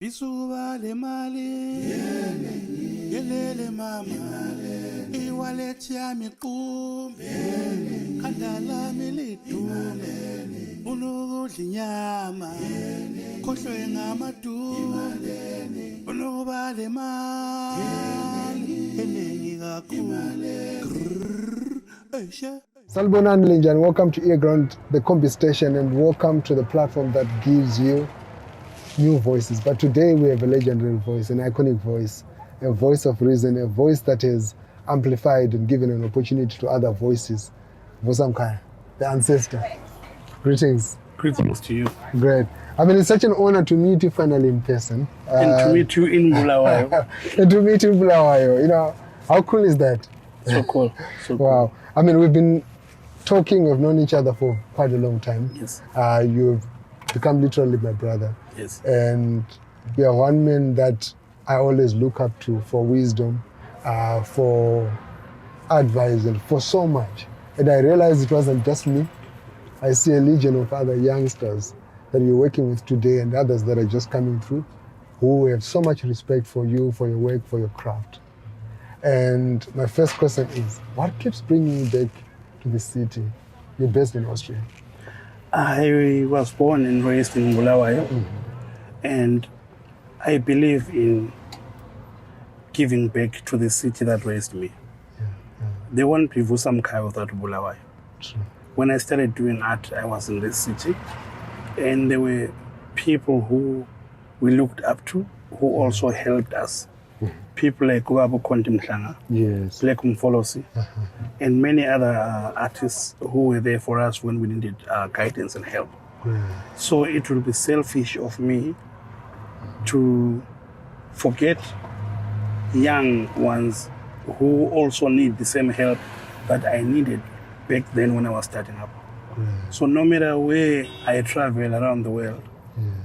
Isuba le mali yelele mama iwallet yami qumbi khanda lami lidume unokudla inyama khohlwe ngamadumbe unokuba le mali eningi kakhulu. Salbonani Linjan, welcome to earGROUND, the combi station, and welcome to the platform that gives you new voices. But today we have a legendary voice, an iconic voice, a voice of reason, a voice that is amplified and given an opportunity to other voices. VUSA MKHAYA, the Ancestor. Greetings. Greetings to you. Great. I mean, it's such an honor to meet you finally in person. And to meet you in Bulawayo. And to meet you in Bulawayo. You know, how cool is that? So cool. So cool. Wow. I mean, we've been talking, we've known each other for quite a long time. Yes. You've become literally my brother. Yes. And you're one man that I always look up to for wisdom, for advice, and for so much. And I realized it wasn't just me. I see a legion of other youngsters that you're working with today and others that are just coming through who have so much respect for you, for your work, for your craft. And my first question is, what keeps bringing you back to the city? You're based in Austria. I was born and raised in Bulawayo, and I believe in giving back to the city that raised me. There won't be VUSA MKHAYA without Bulawayo. True. When I started doing art, I was in this city, and there were people who we looked up to, who also helped us. People like Ubaba Konti Mhlanga, Yes. Black Mfolosi, and many other artists who were there for us when we needed guidance and help. So it will be selfish of me to forget young ones who also need the same help that I needed back then when I was starting up. So no matter where I travel around the world,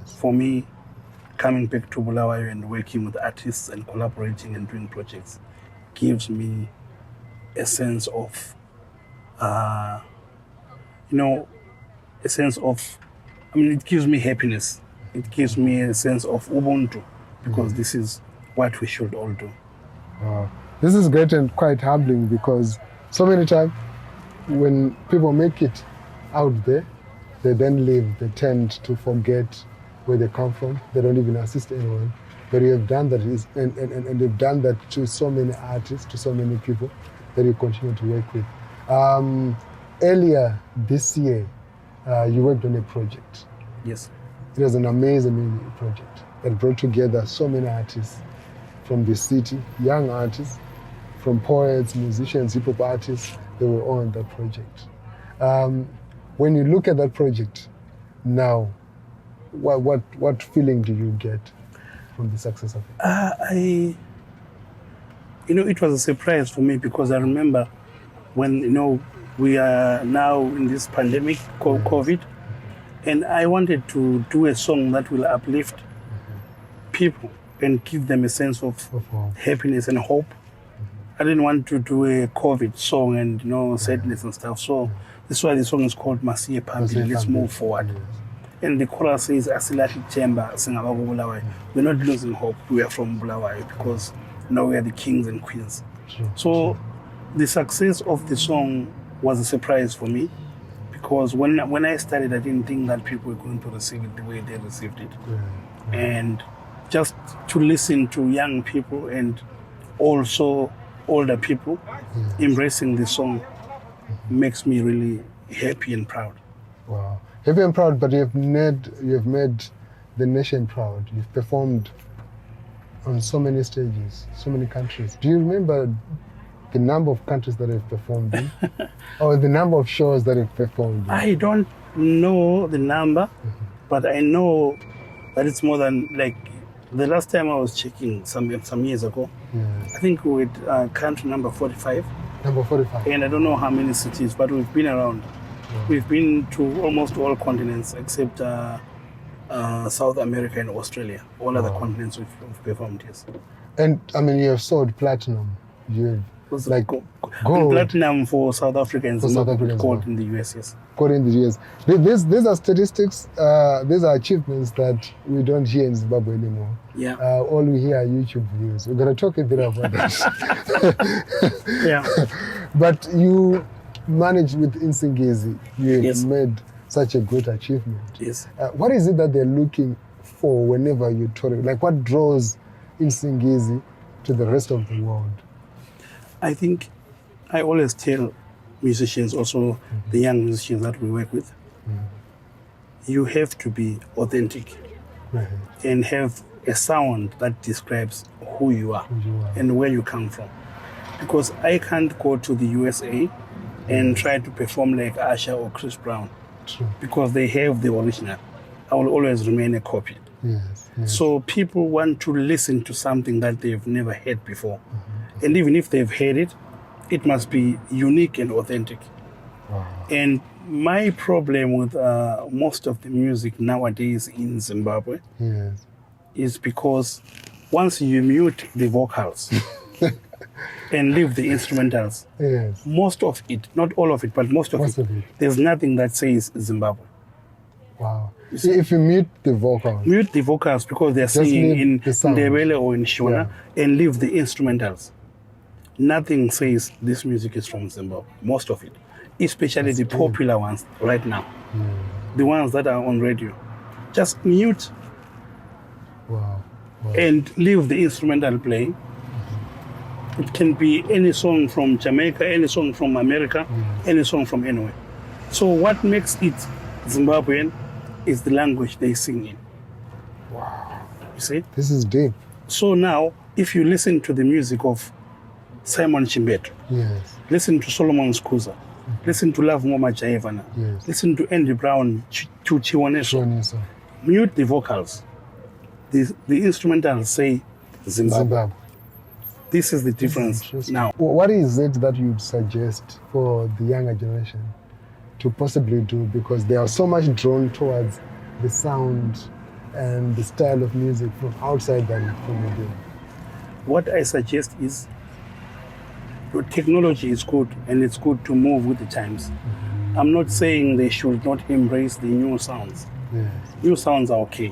for me, coming back to Bulawayo and working with artists and collaborating and doing projects gives me a sense of, a sense of, it gives me happiness. It gives me a sense of Ubuntu, because this is what we should all do. Wow. This is great and quite humbling, because so many times when people make it out there, they then leave, they tend to forget where they come from. They don't even assist anyone. But you have done that, and you've done that to so many artists, to so many people that you continue to work with. Earlier this year, you worked on a project. Yes. It was an amazing project that brought together so many artists from the city, young artists, from poets, musicians, hip-hop artists. They were all on that project. When you look at that project now, what feeling do you get from the success of it? It was a surprise for me, because I remember when, we are now in this pandemic called COVID, and I wanted to do a song that will uplift people and give them a sense of happiness and hope. I didn't want to do a COVID song and, sadness and stuff. So that's why the song is called Masiye Phambili, Let's Move Forward. Yes. And the chorus says, Asilahi Chamber, Singaba Bulawayo. We're not losing hope. We are from Bulawayo, because now we are the kings and queens. True. So the success of the song was a surprise for me, because when I started, I didn't think that people were going to receive it the way they received it. And just to listen to young people and also older people embracing the song makes me really happy and proud. Wow. Happy and proud, but you've made the nation proud. You've performed on so many stages, so many countries. Do you remember the number of countries that you've performed in? Or the number of shows that you've performed in? I don't know the number, but I know that it's more than, the last time I was checking some years ago, I think we were country number 45. Number 45. And I don't know how many cities, but we've been around. We've been to almost all continents except South America and Australia. All other continents we've performed, yes. And you have sold platinum. You've Gold. Platinum for South Africa and For South Zimbabwe, Africa, gold in the US, yes. Gold in the US. These are statistics, these are achievements that we don't hear in Zimbabwe anymore. Yeah. All we hear are YouTube views. We're going to talk a bit about that. Yeah. But you managed with INSINGIZI. You Yes. made such a great achievement. Yes. What is it that they're looking for whenever you tour? Like, what draws INSINGIZI to the rest of the world? I think I always tell musicians, also the young musicians that we work with, you have to be authentic Right. and have a sound that describes who you are and where you come from. Because I can't go to the USA and try to perform like Usher or Chris Brown True. because they have the original. I will always remain a copy. Yes. Yes. So people want to listen to something that they've never heard before. And even if they've heard it, it must be unique and authentic. Wow. And my problem with most of the music nowadays in Zimbabwe Yes. is because once you mute the vocals and leave the instrumentals, Yes. most of it, not all of it, but most of it, there's nothing that says Zimbabwe. Wow. If you mute the vocals. Mute the vocals because they're Just singing leave in the sound. Ndebele or in Shona and leave the instrumentals. Nothing says this music is from Zimbabwe, most of it, especially the popular ones right now, the ones that are on radio. Just mute Wow. Wow. and leave the instrumental playing. It can be any song from Jamaica, any song from America, any song from anywhere. So what makes it Zimbabwean is the language they sing in. Wow. You see? This is deep. So now, if you listen to the music of Simon Chimbeto, Yes. listen to Solomon Skuza, listen to Love Moma Jaivana, Yes. listen to Andy Brown, Chiwoneso, Shoniso. mute the vocals. The instrumentals say Zimbabwe. Zimbabwe. This is the difference Interesting. now. What is it that you'd suggest for the younger generation to possibly do? Because they are so much drawn towards the sound and the style of music from outside than from within. What I suggest is technology is good and it's good to move with the times. I'm not saying they should not embrace the new sounds. Yes. New sounds are okay,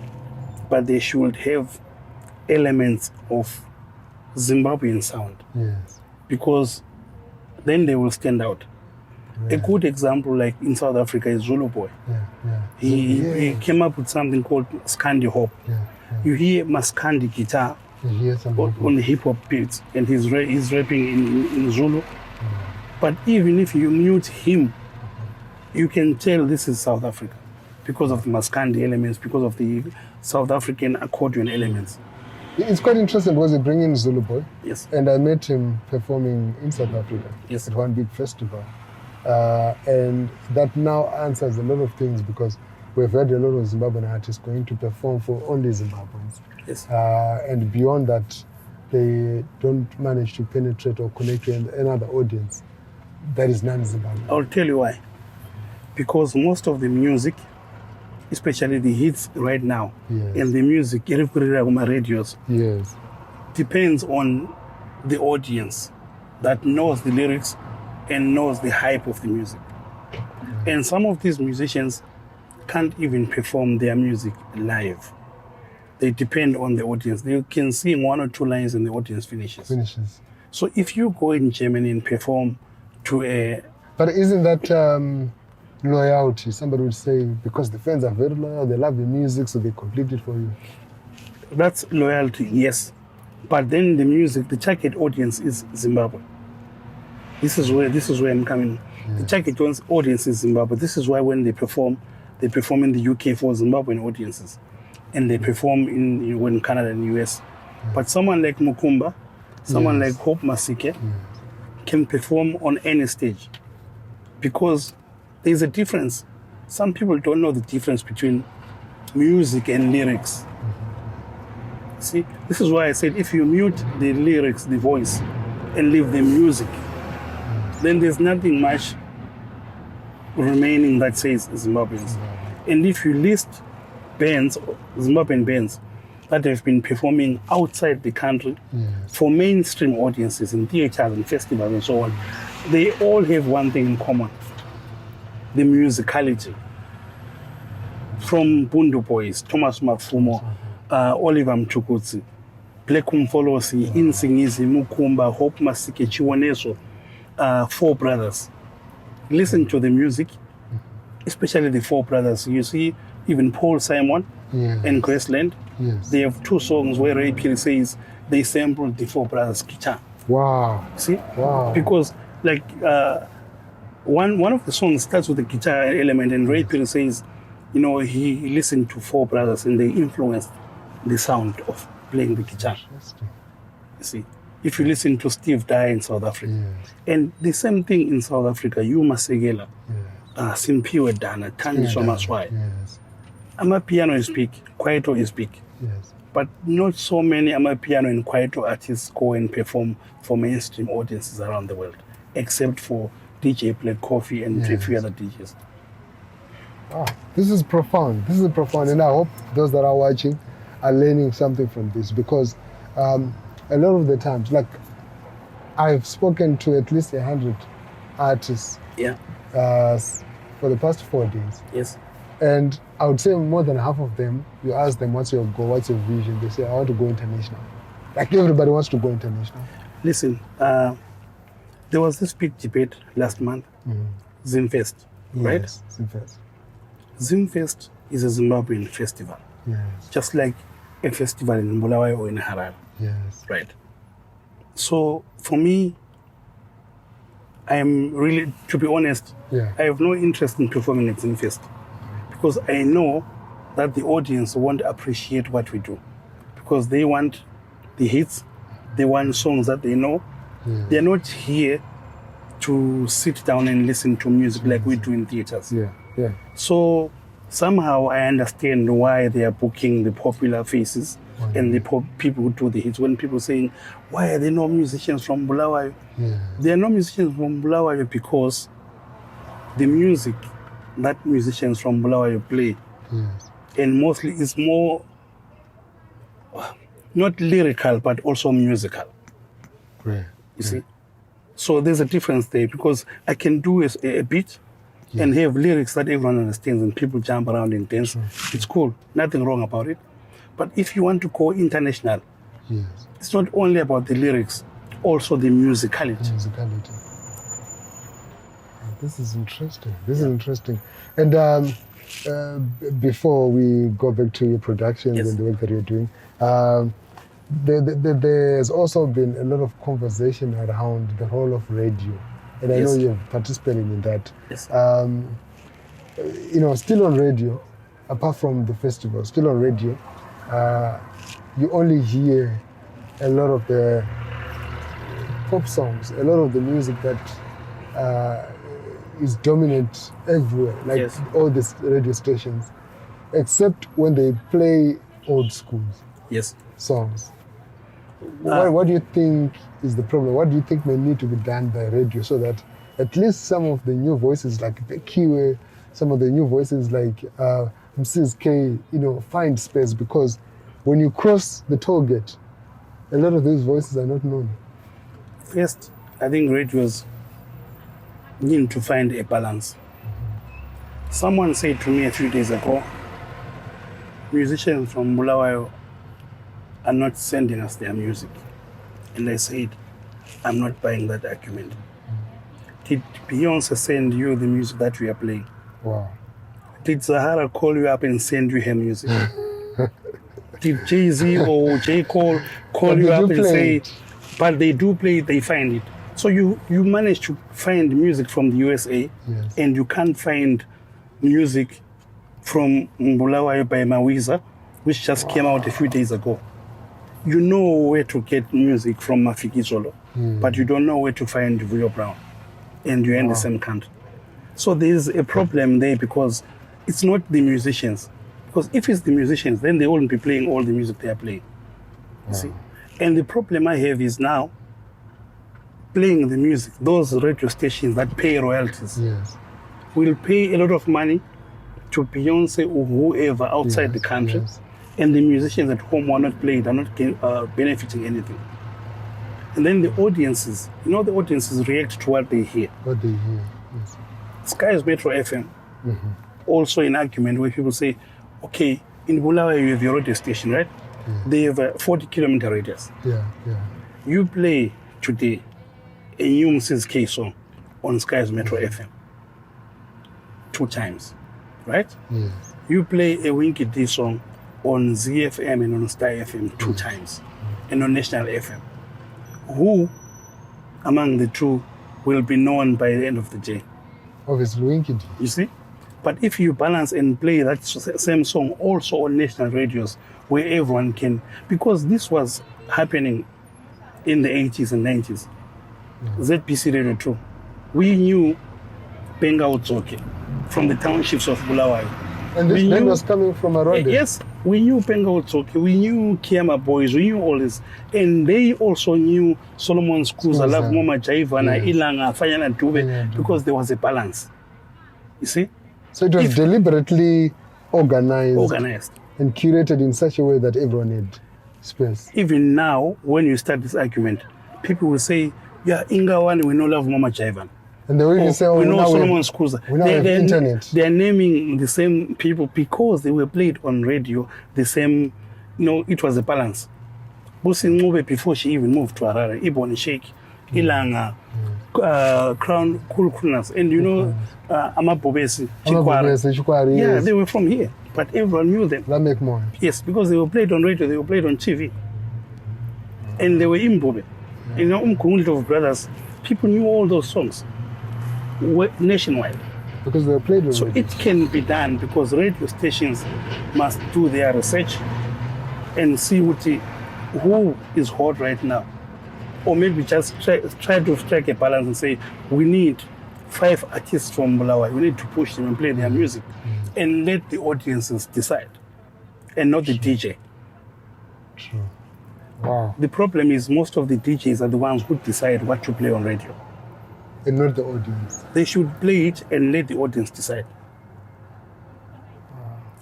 but they should have elements of Zimbabwean sound Yes. because then they will stand out. A good example, like in South Africa, is Zulu Boy. Yeah. Yeah. He came up with something called Skandi Hop. Yeah. You hear Maskandi guitar You hear some people. on the hip hop beats, and he's rapping in Zulu. But even if you mute him, you can tell this is South Africa because of the Maskandi elements, because of the South African accordion elements. It's quite interesting because they bring in Zulu Boy, Yes. and I met him performing in South Africa Yes. at one big festival. And that now answers a lot of things because we've had a lot of Zimbabwean artists going to perform for only Zimbabweans. Yes. And beyond that, they don't manage to penetrate or connect to another audience that is non-Zimbabwean. I'll tell you why. Because most of the music, especially the hits right now, Yes. and the music, radios, Yes. depends on the audience that knows the lyrics and knows the hype of the music. And some of these musicians can't even perform their music live. They depend on the audience. They can sing one or two lines and the audience finishes. So if you go in Germany and perform to a... But isn't that loyalty? Somebody would say, because the fans are very loyal, they love the music, so they complete it for you. That's loyalty, yes. But then the music, the target audience is Zimbabwe. This is where I'm coming. Yeah. The target audience is Zimbabwe. This is why when they perform in the UK for Zimbabwean audiences, and they perform in Canada and US. But someone like Mukumba, someone like Hope Masike, can perform on any stage, because there's a difference. Some people don't know the difference between music and lyrics. See, this is why I said if you mute the lyrics, the voice, and leave the music, then there's nothing much remaining that says Zimbabweans. And if you list bands, Zimbabwean bands, that have been performing outside the country for mainstream audiences in theaters and festivals and so on, they all have one thing in common: the musicality. From Bundu Boys, Thomas Mafumo, Oliver Mtukudzi, Black Umfolosi, Insingizi, Mukumba, Hope Masike, Chiwoneso, Four Brothers. Listen to the music, especially the Four Brothers. You see, even Paul Simon and Graceland, they have 2 songs where Ray Phiri says they sampled the Four Brothers guitar. Wow. See? Wow. Because like one of the songs starts with the guitar element, and Ray Phiri says, you know, he listened to Four Brothers and they influenced the sound of playing the guitar. You see, if you listen to Steve Dye in South Africa, and the same thing in South Africa, Yuma Segela, Simpiwe Dana, Thandiswa Maswai. Amapiano is big, Kwaito is big. But not so many Amapiano and Kwaito artists go and perform for mainstream audiences around the world, except for DJ Black Coffee and a few other DJs. Oh, this is profound. This is profound, and I hope those that are watching are learning something from this, because a lot of the times, like I've spoken to at least 100 artists for the past 4 days. Yes. And I would say more than half of them, you ask them, what's your goal, what's your vision? They say, I want to go international. Like everybody wants to go international. Listen, there was this big debate last month, Zimfest, right? Yes, Zimfest. Zimfest is a Zimbabwean festival, just like a festival in Bulawayo or in Harare. Yes. Right. So for me, I'm really, to be honest, I have no interest in performing at Zimfest, because I know that the audience won't appreciate what we do, because they want the hits, they want songs that they know. They're not here to sit down and listen to music like we do in theaters. So somehow I understand why they are booking the popular faces and the people who do the hits. When people saying, why are there no musicians from Bulawayo? There are no musicians from Bulawayo because the music that musicians from Bulawayo play, and mostly is more, not lyrical, but also musical. You see? So there's a difference there, because I can do a beat and have lyrics that everyone understands and people jump around and dance. It's cool, nothing wrong about it. But if you want to go international, it's not only about the lyrics, also the musicality. This is interesting. This is interesting. And before we go back to your productions and the work that you're doing, there's also been a lot of conversation around the role of radio. And I know you've participated in that. You know, still on radio, apart from the festival, still on radio, you only hear a lot of the pop songs, a lot of the music that is dominant everywhere, like all these radio stations, except when they play old schools songs. What do you think is the problem? What do you think may need to be done by radio so that at least some of the new voices like Bekiwe, some of the new voices like Mrs. K, you know, find space? Because when you cross the toll gate, a lot of these voices are not known. First, I think radios need to find a balance. Someone said to me a few days ago, musicians from Bulawayo are not sending us their music. And I said, I'm not buying that argument. Did Beyonce send you the music that we are playing? Wow. Did Zahara call you up and send you her music? Did Jay-Z or J. Cole call you up and say, but they do play it, they find it. So you manage to find music from the USA and you can't find music from Bulawayo by Mawiza, which just came out a few days ago. You know where to get music from Mafikizolo, but you don't know where to find VUSA Brown, and you're in the same country. So there's a problem there, because it's not the musicians. Because if it's the musicians, then they won't be playing all the music they are playing. You see? And the problem I have is now, playing the music, those radio stations that pay royalties will pay a lot of money to Beyonce or whoever outside the country, and the musicians at home are not playing, are not benefiting anything. And then the audiences, the audiences react to what they hear. What they hear, yes. Sky's Metro FM, also an argument where people say, okay, in Bulawayo you have your radio station, right? Yeah. They have a 40-kilometer radius. Yeah. You play today a new Mrs. K song on Sky's Metro FM 2 times, right? Yes. You play a Winky D song on ZFM and on Star FM 2 times, and on National FM. Who among the two will be known by the end of the day? Obviously, Winky D. You see? But if you balance and play that same song also on national radios where everyone can, because this was happening in the 80s and 90s, ZBC Radio 2, we knew Benga Utsoke from the townships of Bulawayo. And this band was coming from around Yes, we knew Benga Utsoke, we knew Kiama Boys, we knew all this. And they also knew Solomon Skuza, Love Mama Jaivana, Ilanga, Fayana Dube, because there was a balance. You see? So it was deliberately organized and curated in such a way that everyone had space. Even now, when you start this argument, people will say, yeah, Ingawani, we know Love Mama Jaivan. And they will even say, we know Solomon Skuza. We now have internet. They are naming the same people because they were played on radio, the same, it was a balance. Busi Ngube, before she even moved to Harare, Ibon Sheikh, Ilanga, Crown Cool Krunas, and Amabobesi, Chikwara. Yeah, they were from here, but everyone knew them. That make more. Yes, because they were played on radio, they were played on TV. And they were Imbobe. Community of Brothers, people knew all those songs nationwide. Because they were played on radio. So it can be done because radio stations must do their research and see who is hot right now. Or maybe just try to strike a balance and say, we need 5 artists from Bulawayo. We need to push them and play their music. And let the audiences decide. And not the DJ. True. Wow. The problem is most of the DJs are the ones who decide what to play on radio. And not the audience. They should play it and let the audience decide.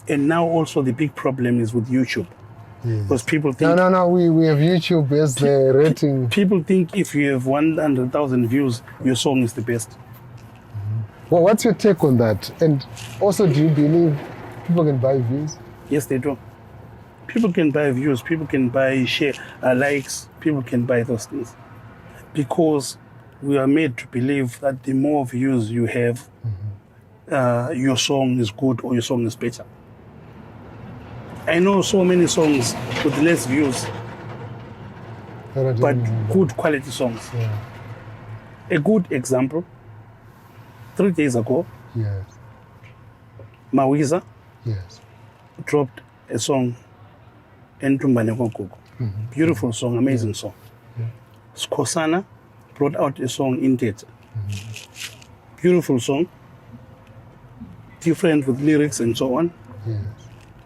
And now also the big problem is with YouTube. Yes. Because people think... No, we have YouTube as the rating. People think if you have 100,000 views, your song is the best. Well, what's your take on that? And also, do you believe people can buy views? Yes, they do. People can buy views, people can buy likes, people can buy those things. Because we are made to believe that the more views you have, your song is good or your song is better. I know so many songs with less views, but good quality songs. Yeah. A good example, 3 days ago, Yes. Mawiza Yes. dropped a song, Entumbane Kokuku. Beautiful song, amazing song. Yeah. Skosana brought out a song, Intet. Beautiful song, different with lyrics and so on. Yes.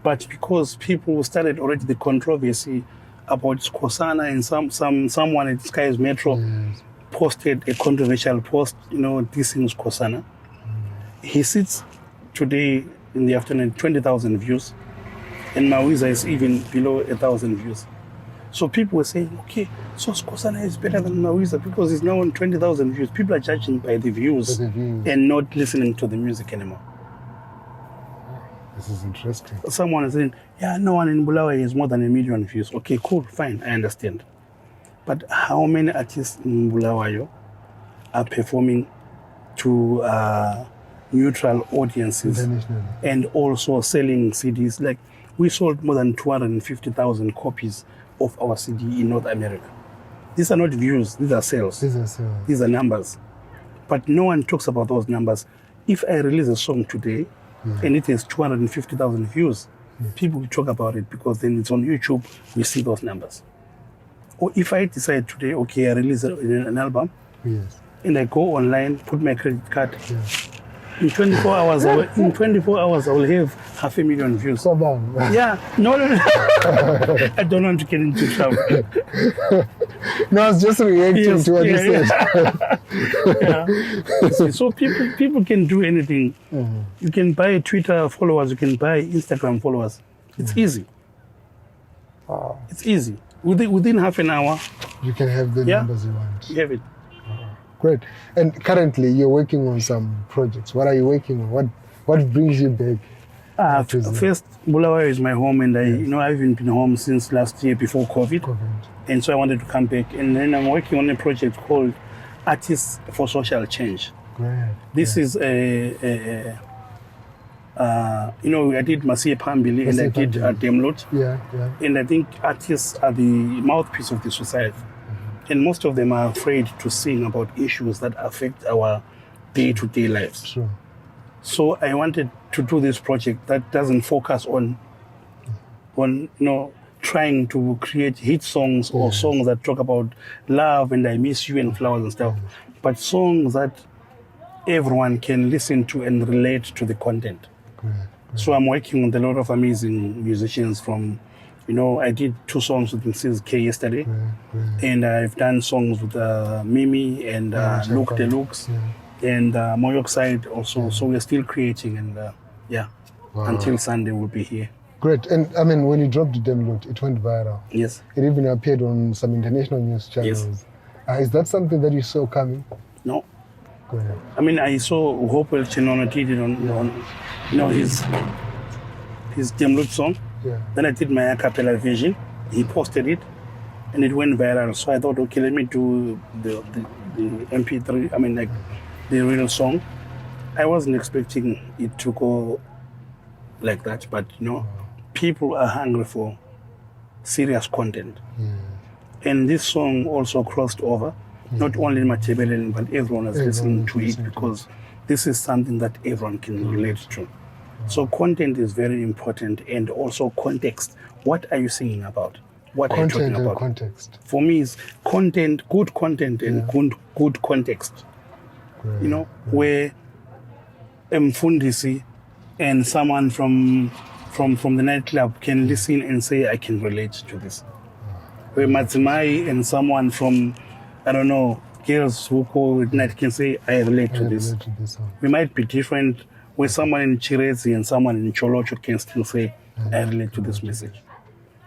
But because people started already the controversy about Skosana and someone at Sky's Metro posted a controversial post, dissing Skosana. He sits today in the afternoon, 20,000 views, and Mawiza is even below 1,000 views. So people were saying, okay, so Skosana is better than Mawiza because he's now on 20,000 views. People are judging by the views and not listening to the music anymore. This is interesting. Someone is saying, yeah, no one in Bulawayo has more than 1 million views. Okay, cool, fine, I understand. But how many artists in Bulawayo are performing to neutral audiences and also selling CDs? Like, we sold more than 250,000 copies of our CD in North America. These are not views, these are sales. These are numbers. But no one talks about those numbers. If I release a song today, and it has 250,000 views, people will talk about it because then it's on YouTube, we see those numbers. Or if I decide today, okay, I release an album, and I go online, put my credit card, in 24 hours, I will have 500,000 views. Yeah, no. I don't want to get into trouble. No, I was just reacting to what you said. Yeah. So people can do anything. You can buy Twitter followers, you can buy Instagram followers. It's easy. Wow. It's easy. Within half an hour, You can have the numbers you want. You have it. Great. And currently, you're working on some projects. What are you working on? What brings you back? First, Bulawayo is my home, and I haven't been home since last year before COVID. And so I wanted to come back. And then I'm working on a project called Artists for Social Change. Great. This is I did Masia Pambili and I did Demlot. And I think artists are the mouthpiece of the society. And most of them are afraid to sing about issues that affect our day-to-day lives. Sure. So I wanted to do this project that doesn't focus on trying to create hit songs or songs that talk about love and I miss you and flowers and stuff, but songs that everyone can listen to and relate to the content. So I'm working with a lot of amazing musicians from, I did 2 songs with INSINGIZI yesterday, and I've done songs with Mimi and Luke Deluxe and Moyoxide also. So we're still creating, and until Sunday we'll be here. Great. And I mean, when you dropped Demlot, it went viral. Yes. It even appeared on some international news channels. Yes. Is that something that you saw coming? No. Go ahead. I mean, I saw Hopewell Chinono did it on his Demlot song. Yeah. Then I did my a cappella version. He posted it, and it went viral. So I thought, okay, let me do the MP3. I mean, like the real song. I wasn't expecting it to go like that, but people are hungry for serious content. And this song also crossed over, not only Matebeleni, but everyone is listening to it because this is something that everyone can relate to. So content is very important, and also context. What are you singing about? What are you talking about? Context. For me, is content, good content, and good context. Where Mfundisi and someone from the nightclub can listen and say, I can relate to this. Where Matzimai and someone from, I don't know, girls who call at night can say, I relate to this. We might be different, where someone in Chirezi and someone in Cholocho can still say, I relate to this message.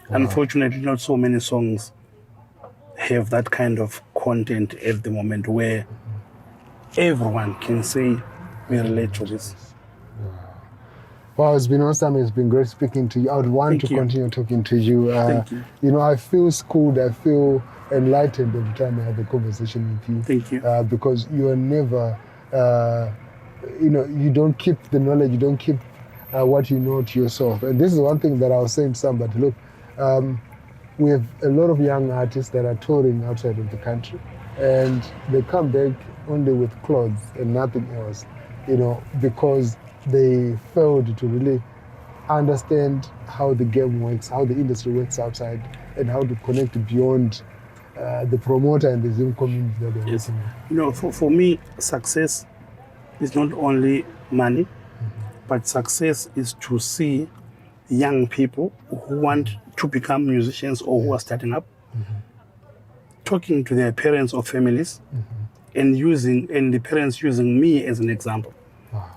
Unfortunately, not so many songs have that kind of content at the moment where everyone can say, we relate to this. Wow, it's been awesome. It's been great speaking to you. I would want to continue talking to you. Thank you. I feel schooled. I feel enlightened every time I have a conversation with you. Thank you. Because you are never, you don't keep the knowledge. You don't keep what you know to yourself. And this is one thing that I was saying to somebody. Look, we have a lot of young artists that are touring outside of the country, and they come back only with clothes and nothing else, because they failed to really understand how the game works, how the industry works outside, and how to connect beyond the promoter and the Zim community that they're working with. For me, success is not only money, but success is to see young people who want to become musicians or who are starting up, talking to their parents or families, and the parents using me as an example.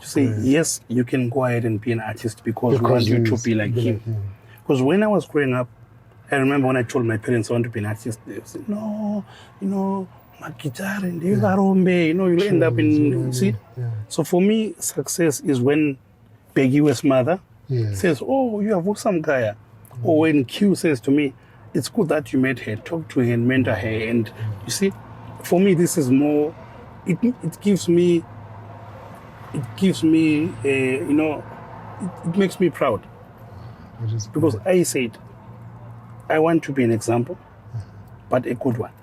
To say, yes, you can go ahead and be an artist because we want you to be like him. Because when I was growing up, I remember when I told my parents I want to be an artist, they said, no, my guitar and you'll end up in, see? So for me, success is when Begiwe's mother says, oh, you have VUSA MKHAYA. Or when Q says to me, it's good that you met her, talk to her and mentor her. And you see, for me, this is more, it gives me, it makes me proud. Because I said, I want to be an example, but a good one.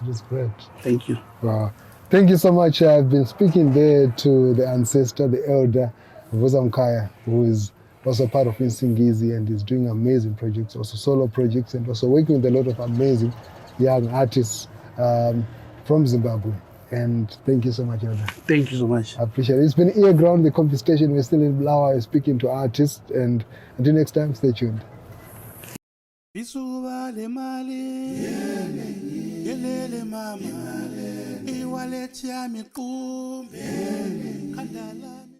That is great. Thank you. Wow. Thank you so much. I've been speaking there to the ancestor, the elder, VUSA MKHAYA, who is also part of INSINGIZI and is doing amazing projects, also solo projects, and also working with a lot of amazing young artists from Zimbabwe. And thank you so much, Elder. Thank you so much. I appreciate it. It's been earGROUND, the coffee station. We're still in Bulawayo speaking to artists. And until next time, stay tuned. Mama,